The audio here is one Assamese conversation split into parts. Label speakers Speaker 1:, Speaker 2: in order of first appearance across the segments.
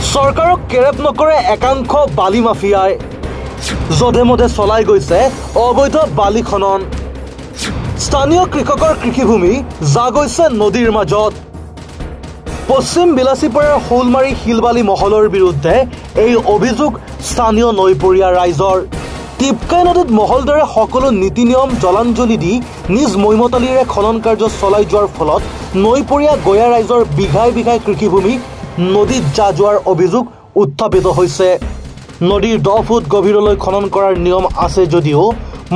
Speaker 1: চৰকাৰক কেৰেপ নকৰে একাংশ বালি মাফিয়াই যধে মধে চলাই গৈছে অবৈধ বালি খনন স্থানীয় কৃষকৰ কৃষিভূমি যা গৈছে নদীৰ মাজত পশ্চিম বিলাসীপাৰাৰ শোলমাৰী শিলবালি মহলৰ বিৰুদ্ধে এই অভিযোগ স্থানীয় নৈপৰীয়া ৰাইজৰ টিপকাই নদীত মহলদৰে সকলো নীতি নিয়ম জলাঞ্জলি দি নিজ মৈমতালিৰে খনন কাৰ্য চলাই যোৱাৰ ফলত নৈপৰীয়া গয়া ৰাইজৰ বিঘাই বিঘাই কৃষিভূমি নদীত যা যোৱাৰ অভিযোগ উত্থাপিত হৈছে নদীৰ 10 ফুট গভীৰলৈ খনন কৰাৰ নিয়ম আছে যদিও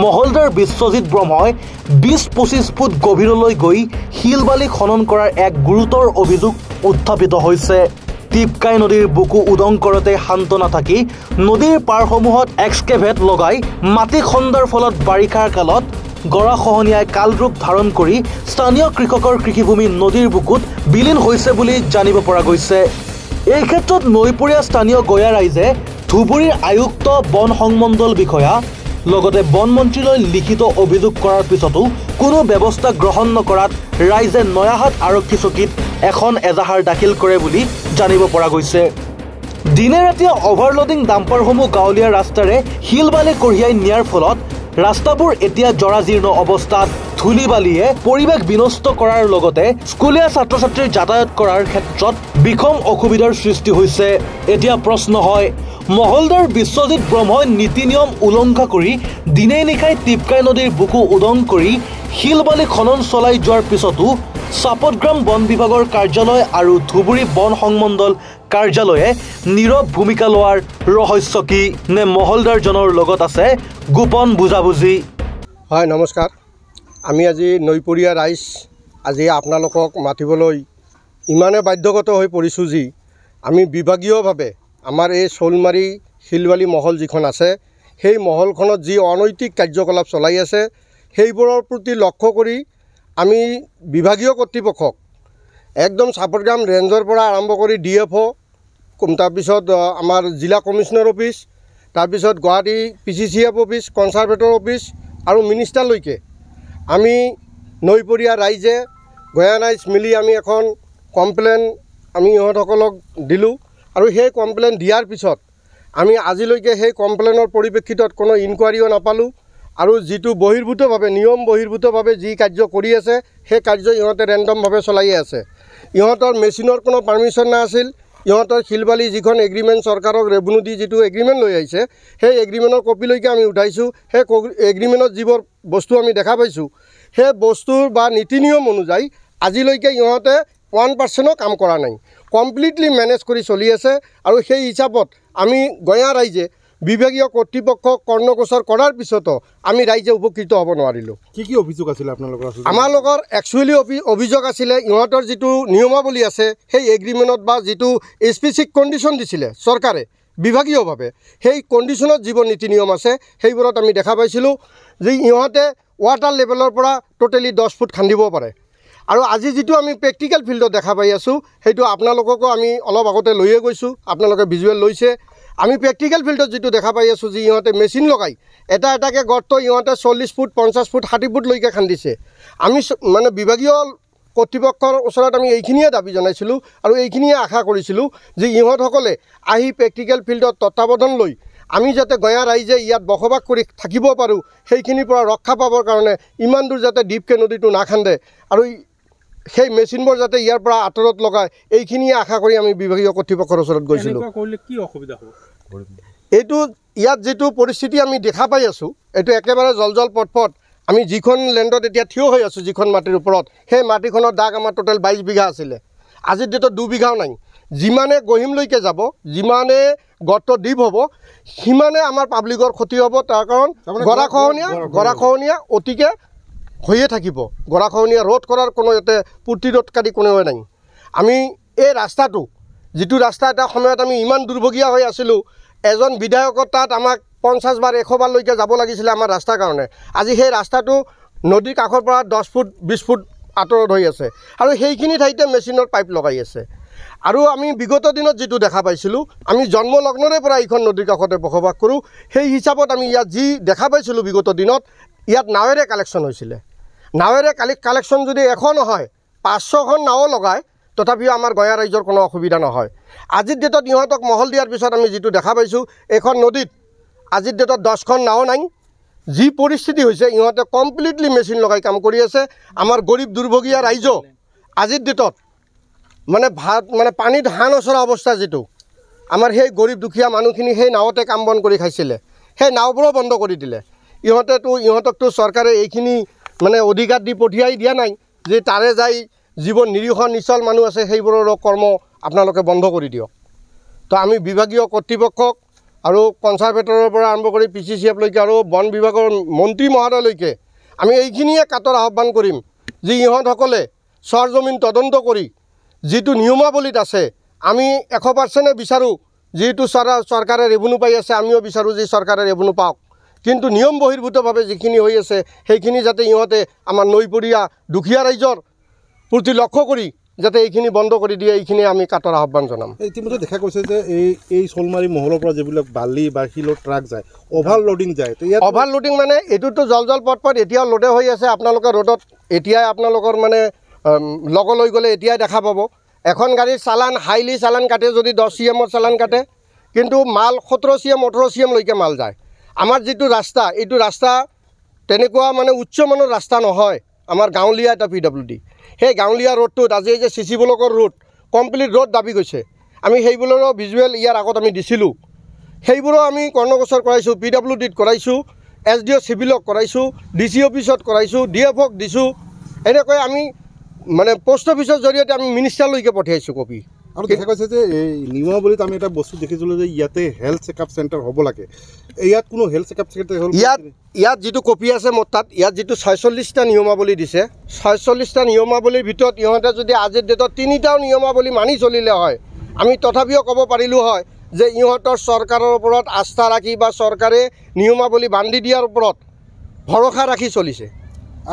Speaker 1: মহলদাৰ বিশ্বজিৎ ব্ৰহ্মই 20-25 ফুট গভীৰলৈ গৈ শিলবালি খনন কৰাৰ এক গুৰুতৰ অভিযোগ উত্থাপিত হৈছে টিপকাই নদীৰ বুকু উদং কৰোঁতে শান্ত নাথাকি নদীৰ পাৰসমূহত এক্সকেভেট লগাই মাটি খন্দাৰ ফলত বাৰিষাৰ কালত গৰাখহনীয়াই কালৰূপ ধাৰণ কৰি স্থানীয় কৃষকৰ কৃষিভূমি নদীৰ বুকুত বিলীন হৈছে বুলি জানিব পৰা গৈছে এই ক্ষেত্ৰত নৈপৰীয়া স্থানীয় গয়া ৰাইজে ধুবুৰীৰ আয়ুক্ত বন সংমণ্ডল বিষয়া লগতে বন মন্ত্ৰীলৈ লিখিত অভিযোগ কৰাৰ পিছতো কোনো ব্যৱস্থা গ্ৰহণ নকৰাত ৰাইজে নয়াহাট আৰক্ষী চকীত এখন এজাহাৰ দাখিল কৰে বুলি জানিব পৰা গৈছে দিনে ৰাতিয়ে অভাৰলোডিং ডাম্পাৰসমূহ গাঁৱলীয়া ৰাস্তাৰে শিলবালি কঢ়িয়াই নিয়াৰ ফলত ৰাস্তাবোৰ এতিয়া জৰাজীৰ্ণ অৱস্থাত ধূলি বালিয়ে পৰিৱেশ বিনষ্ট কৰাৰ লগতে স্কুলীয়া ছাত্ৰ ছাত্ৰীৰ যাতায়াত কৰাৰ ক্ষেত্ৰত বিষম অসুবিধাৰ সৃষ্টি হৈছে এতিয়া প্ৰশ্ন হয় মহলদাৰ বিশ্বজিৎ ব্ৰহ্মই নীতি নিয়ম উলংঘা কৰি দিনে নিশাই টিপকাই নদীৰ বুকু উদং কৰি শিলবালি খনন চলাই যোৱাৰ পিছতো চাপতগ্ৰাম বন বিভাগৰ কাৰ্যালয় আৰু ধুবুৰী বন সংমণ্ডল কাৰ্যালয়ে নীৰৱ ভূমিকা লোৱাৰ ৰহস্য কি নে মহলদাৰজনৰ লগত আছে গোপন বুজাবুজি
Speaker 2: হয় নমস্কাৰ আমি আজি নৈপৰীয়া ৰাইজ আজি আপোনালোকক মাতিবলৈ ইমানে বাধ্যগত হৈ পৰিছোঁ যি আমি বিভাগীয়ভাৱে আমাৰ এই শোলমাৰী শিলবালি মহল যিখন আছে সেই মহলখনত যি অনৈতিক কাৰ্যকলাপ চলাই আছে সেইবোৰৰ প্ৰতি লক্ষ্য কৰি আমি বিভাগীয় কৰ্তৃপক্ষক একদম চাপতগ্ৰাম ৰেঞ্জৰ পৰা আৰম্ভ কৰি DFO তাৰপিছত আমাৰ জিলা কমিশনাৰ অফিচ তাৰপিছত Guwahati PCCF office conservator office আৰু মিনিষ্টাৰলৈকে আমি নৈপৰীয়া ৰাইজে গয়া ৰাইজ মিলি আমি এখন কমপ্লেইন আমি ইহঁতসকলক দিলোঁ আৰু সেই কমপ্লেইন দিয়াৰ পিছত আমি আজিলৈকে সেই কমপ্লেইনৰ পৰিপ্ৰেক্ষিতত কোনো ইনকুৱাৰীও নাপালোঁ আৰু যিটো বহিৰ্ভূতভাৱে নিয়ম বহিৰ্ভূতভাৱে যি কাৰ্য কৰি আছে সেই কাৰ্য ইহঁতে ৰেণ্ডমভাৱে চলাই আছে ইহঁতৰ মেচিনৰ কোনো পাৰ্মিশ্যন নাছিল ইহঁতৰ শিলবালি যিখন এগ্ৰিমেণ্ট চৰকাৰক ৰেভিনিউ দি যিটো এগ্ৰিমেণ্ট লৈ আহিছে সেই এগ্ৰিমেণ্টৰ কপিলৈকে আমি উঠাইছোঁ সেই এগ্ৰিমেণ্টত যিবোৰ বস্তু আমি দেখা পাইছোঁ সেই বস্তুৰ বা নীতি নিয়ম অনুযায়ী আজিলৈকে ইহঁতে 1%ও কাম কৰা নাই কমপ্লিটলি মেনেজ কৰি চলি আছে আৰু সেই হিচাপত আমি গয়া ৰাইজে বিভাগীয় কৰ্তৃপক্ষক কৰ্ণগোচৰ কৰাৰ পিছতো আমি ৰাইজে উপকৃত হ'ব নোৱাৰিলোঁ
Speaker 3: কি অভিযোগ আছিল আপোনালোকৰ
Speaker 2: আমালোকৰ একচুৱেলি অভিযোগ আছিলে ইহঁতৰ যিটো নিয়মাৱলী আছে সেই এগ্ৰিমেণ্টত বা যিটো স্পেচিফিক কণ্ডিশ্যন দিছিলে চৰকাৰে বিভাগীয়ভাৱে সেই কণ্ডিশ্যনত যিবোৰ নীতি নিয়ম আছে সেইবোৰত আমি দেখা পাইছিলোঁ যে ইহঁতে ৱাটাৰ লেভেলৰ পৰা টোটেলি 10 ফুট খান্দিব পাৰে আৰু আজি যিটো আমি প্ৰেক্টিকেল ফিল্ডত দেখা পাই আছোঁ সেইটো আপোনালোককো আমি অলপ আগতে লৈয়ে গৈছোঁ আপোনালোকে ভিজুৱেল লৈছে আমি প্ৰেক্টিকেল ফিল্ডত যিটো দেখা পাই আছোঁ যে ইহঁতে মেচিন লগাই এটা এটাকৈ গৰ্ত ইহঁতে 40 ফুট 50 ফুট 60 ফুটলৈকে খান্দিছে আমি মানে বিভাগীয় কৰ্তৃপক্ষৰ ওচৰত আমি এইখিনিয়ে দাবী জনাইছিলোঁ আৰু এইখিনিয়ে আশা কৰিছিলোঁ যে ইহঁতসকলে আহি প্ৰেক্টিকেল ফিল্ডত তত্ত্বাৱধান লৈ আমি যাতে গয়া ৰাইজে ইয়াত বসবাস কৰি থাকিব পাৰোঁ সেইখিনিৰ পৰা ৰক্ষা পাবৰ কাৰণে ইমান দূৰ যাতে ডিপকে নদীটো নাখান্দে আৰু সেই মেচিনবোৰ যাতে ইয়াৰ পৰা আঁতৰত লগায় এইখিনিয়ে আশা কৰি আমি বিভাগীয় কৰ্তৃপক্ষৰ ওচৰত গৈছিলোঁ
Speaker 3: কি অসুবিধা হ'ব
Speaker 2: এইটো ইয়াত যিটো পৰিস্থিতি আমি দেখা পাই আছোঁ এইটো একেবাৰে জলজল পটপট আমি যিখন লেণ্ডত এতিয়া থিয় হৈ আছোঁ যিখন মাটিৰ ওপৰত সেই মাটিখনৰ দাগ আমাৰ টোটেল 22 বিঘা আছিলে আজিৰ ডেটত 2 বিঘাও নাই যিমানে গহিমলৈকে যাব যিমানে গৰ্ত ডিপ হ'ব সিমানে আমাৰ পাব্লিকৰ ক্ষতি হ'ব তাৰ কাৰণ গৰাখহনীয়া অতিকে হৈয়ে থাকিব গৰাখহনীয়া ৰোধ কৰাৰ কোনো ইয়াতে প্ৰতিৰোধকাৰী কোনেও নাই আমি এই ৰাস্তাটো যিটো ৰাস্তা এটা সময়ত আমি ইমান দুৰ্ভগীয়া হৈ আছিলোঁ এজন বিধায়কৰ তাত আমাক 50 বাৰ 100 বাৰলৈকে যাব লাগিছিলে আমাৰ ৰাস্তাৰ কাৰণে আজি সেই ৰাস্তাটো নদীৰ কাষৰ পৰা 10 ফুট 20 ফুট আঁতৰত হৈ আছে আৰু সেইখিনি ঠাইতে মেচিনৰ পাইপ লগাই আছে আৰু আমি বিগত দিনত যেটো দেখা পাইছিলো আমি জন্ম লগ্নৰে পৰা এইখন নদীৰ কাষতে বসবাস কৰো সেই হিচাপত আমি ইয়াত যি দেখা পাইছিলো বিগত দিনত ইয়াত নাৱেৰে কালেকশন হৈছিল নাৱেৰে কালেকশন যদি এখন হয় 500খন নাও লগায় তথাপিও আমাৰ গঞা ৰাইজৰ কোনো অসুবিধা নহয়। আজিৰ ডেটত ইহঁতক মহল দিয়াৰ পিছত আমি যিটো দেখা পাইছোঁ, এইখন নদীত আজিৰ ডেটত 10খন নাও নাই। যি পৰিস্থিতি হৈছে, ইহঁতে কমপ্লিটলি মেচিন লগাই কাম কৰি আছে। আমাৰ গৰীব দুৰ্ভগীয়া ৰাইজ আজিৰ ডেটত মানে পানীত হাঁহ নচৰা অৱস্থা যিটো, আমাৰ সেই গৰীব দুখীয়া মানুহখিনি সেই নাৱতে কাম বন কৰি খাইছিলে, সেই নাওবোৰো বন্ধ কৰি দিলে। ইহঁতকতো চৰকাৰে এইখিনি অধিকাৰ দি পঠিয়াই দিয়া নাই যে তাৰে যাই যিবোৰ নিৰীহ নিচল মানুহ আছে সেইবোৰৰ কৰ্ম আপোনালোকে বন্ধ কৰি দিয়ক। তো আমি বিভাগীয় কৰ্তৃপক্ষক আৰু কনচাৰ্ভেটৰৰ পৰা আৰম্ভ কৰি PCCF-লৈকে আৰু বন বিভাগৰ মন্ত্ৰী মহোদয়লৈকে আমি এইখিনিয়ে কাটৰ আহ্বান কৰিম যে ইহঁতসকলে চৰজমিন তদন্ত কৰি যিটো নিয়মাৱলীত আছে, আমি 100% বিচাৰোঁ যিটো চৰকাৰে ৰেভিনিউ পাই আছে, আমিও বিচাৰোঁ যে চৰকাৰে ৰেভিনিউ পাওক, কিন্তু নিয়ম বহিৰ্ভূতভাৱে যিখিনি হৈ আছে সেইখিনি যাতে ইহঁতে আমাৰ নৈপৰীয়া দুখীয়া ৰাইজৰ প্ৰতি লক্ষ্য কৰি যাতে এইখিনি বন্ধ কৰি দিয়ে, এইখিনি আমি কাটৰ আহ্বান জনাম।
Speaker 3: ইতিমধ্যে দেখা গৈছে যে এই শোলমাৰী মহলৰ পৰা যিবিলাক বালি বা শিলৰ ট্ৰাক যায়, অভাৰলোডিং যায়।
Speaker 2: অভাৰলোডিং এইটোতো জল পথ এতিয়াও লোডে হৈ আছে। আপোনালোকে ৰ'দত এতিয়াই আপোনালোকৰ লগলৈ গ'লে এতিয়াই দেখা পাব। এখন গাড়ীৰ চালান হাইলি চালান কাটে যদি 10 CM চালান কাটে, কিন্তু মাল 17 CM 18 CM-লৈকে মাল যায়। আমাৰ যিটো ৰাস্তা, এইটো ৰাস্তা তেনেকুৱা উচ্চ মানৰ ৰাস্তা নহয়, আমাৰ গাঁৱলীয়া এটা PWD। সেই গাঁৱলীয়া ৰোডটোত আজি এই যে CC ব্লকৰ ৰোড কমপ্লিট ৰোড দাবী গৈছে। আমি সেইবোৰৰো ভিজুৱেল ইয়াৰ আগত আমি দিছিলোঁ। সেইবোৰো আমি কৰ্ণগোচৰ কৰাইছোঁ, PWDত কৰাইছোঁ, SDO চিভিলক কৰাইছোঁ, DC অফিচত কৰাইছোঁ, DFক দিছোঁ। এনেকৈ আমি পোষ্ট অফিচৰ জৰিয়তে আমি মিনিষ্টাৰলৈকে পঠিয়াইছোঁ কপি।
Speaker 3: আৰু দেখা গৈছে যে এই নিয়মাৱলীত আমি এটা বস্তু দেখিছিলোঁ যে ইয়াতে হেল্থ চেকআপ চেণ্টাৰ হ'ব লাগে। ইয়াত কোনো হেল্থ চেকআপ চেণ্টাৰ হ'ল?
Speaker 2: ইয়াত যিটো কপি আছে মোৰ তাত, ইয়াত যিটো 46টা নিয়মাৱলী দিছে, 46টা নিয়মাৱলীৰ ভিতৰত ইহঁতে যদি আজিৰ ডেটত 3টাও নিয়মাৱলী মানি চলিলে হয়, আমি তথাপিও ক'ব পাৰিলোঁ হয় যে ইহঁতৰ চৰকাৰৰ ওপৰত আস্থা ৰাখি বা চৰকাৰে নিয়মাৱলী বান্ধি দিয়াৰ ওপৰত ভৰসা ৰাখি চলিছে।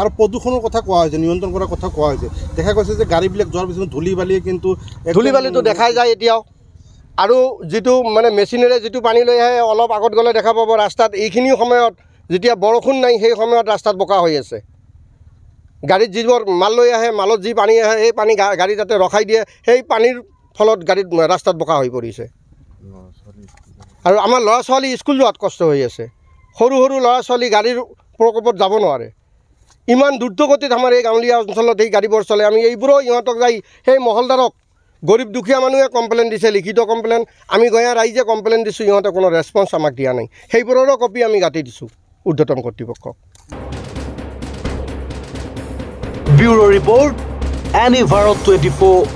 Speaker 3: আৰু প্ৰদূষণৰ কথা কোৱা হৈছে, নিয়ন্ত্ৰণ কৰাৰ কথা কোৱা হৈছে। দেখা গৈছে যে গাড়ীবিলাক যোৱাৰ পিছত ধূলি বালিয়ে কিন্তু
Speaker 2: বালিটো দেখাই যায় এতিয়াও। আৰু যিটো মেচিনেৰে যিটো পানী লৈ আহে, অলপ আগত গ'লে দেখা পাব ৰাস্তাত এইখিনি সময়ত যেতিয়া বৰষুণ নাই সেই সময়ত ৰাস্তাত বোকা হৈ আছে। গাড়ীত যিবোৰ মাল লৈ আহে, মালত যি পানী আহে সেই পানী গাড়ী তাতে ৰখাই দিয়ে, সেই পানীৰ ফলত ৰাস্তাত বোকা হৈ পৰিছে। আৰু আমাৰ ল'ৰা ছোৱালী স্কুল যোৱাত কষ্ট হৈ আছে। সৰু সৰু ল'ৰা ছোৱালী গাড়ীৰ প্ৰকোপত যাব নোৱাৰে। ইমান দ্ৰুতগতিত আমাৰ এই গাঁৱলীয়া অঞ্চলত এই গাড়ীবোৰ চলে। আমি এইবোৰো ইহঁতক যাই সেই মহলদাৰক, গৰীব দুখীয়া মানুহে কমপ্লেইন দিছে, লিখিত কমপ্লেইন। আমি গঞা ৰাইজে কমপ্লেইন দিছোঁ, ইহঁতে কোনো ৰেছপন্স আমাক দিয়া নাই। সেইবোৰৰো কপি আমি কাটি দিছোঁ ঊৰ্ধ্বতম কৰ্তৃপক্ষক।
Speaker 1: Bureau report, any Bharat 24।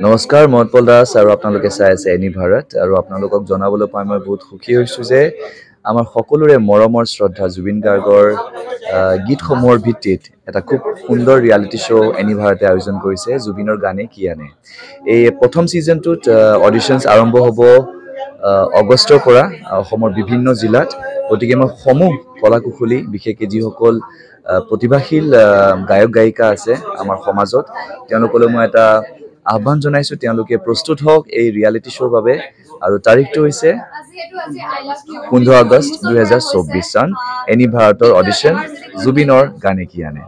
Speaker 4: নমস্কাৰ, মই উৎপল দাস আৰু আপোনালোকে চাই আছে এনি ভাৰত। আৰু আপোনালোকক জনাবলৈ পাই মই বহুত সুখী হৈছোঁ যে আমাৰ সকলোৰে মৰমৰ শ্ৰদ্ধা জুবিন গাৰ্গৰ গীতসমূহৰ ভিত্তিত এটা খুব সুন্দৰ ৰিয়েলিটি শ্ব' এনি ভাৰতে আয়োজন কৰিছে, জুবিনৰ গানে কি আনে। এই প্ৰথম ছিজনটোত অডিশ্যনছ আৰম্ভ হ'ব আগষ্টৰ পৰা অসমৰ বিভিন্ন জিলাত। গতিকে মই সমূহ কলা কুশলী, বিশেষকৈ যিসকল প্ৰতিভাশীল গায়ক গায়িকা আছে আমাৰ সমাজত, তেওঁলোকলৈ মই এটা আহ্বান জনাইছোঁ, তেওঁলোকে প্ৰস্তুত হওক এই ৰিয়েলিটি শ্ব'ৰ বাবে। আৰু তাৰিখটো হৈছে 15 আগষ্ট 2024 চন। এনি ভাৰতৰ অডিশ্যন, জুবিনৰ গানে কি আনে।